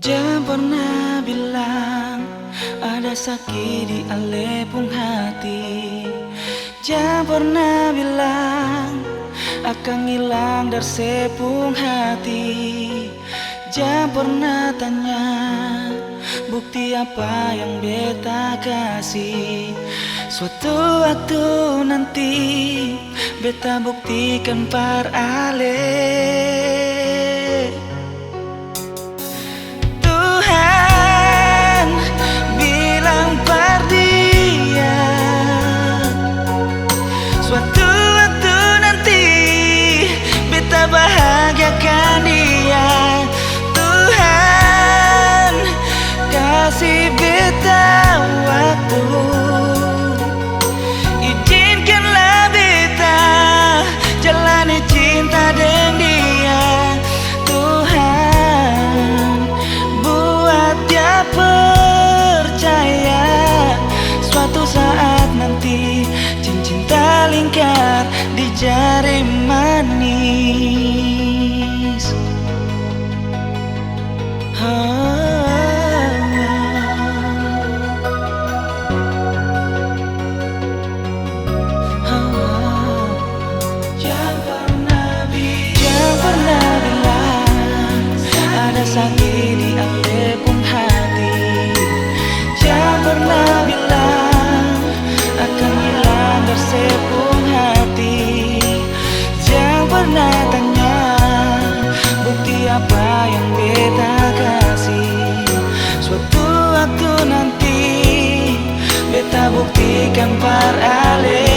Jangan pernah bilang ada sakit di alepung hati. Jangan pernah bilang akan hilang dari sepung hati. Jangan pernah tanya bukti apa yang beta kasih. Suatu waktu nanti beta buktikan par ale. Bahagiakan dia, Tuhan kasih beta waktu. Izinkanlah beta jalani cinta dengan dia, Tuhan buat dia percaya suatu saat nanti cincin lingkar di jari manis. Jangan pernah bilang ada sakit di alepung hati. Jangan pernah bilang akan hilang bersepung hati. Jangan pernah tanya bukti apa yang beta kasih. Suatu waktu nanti beta buktikan par ale.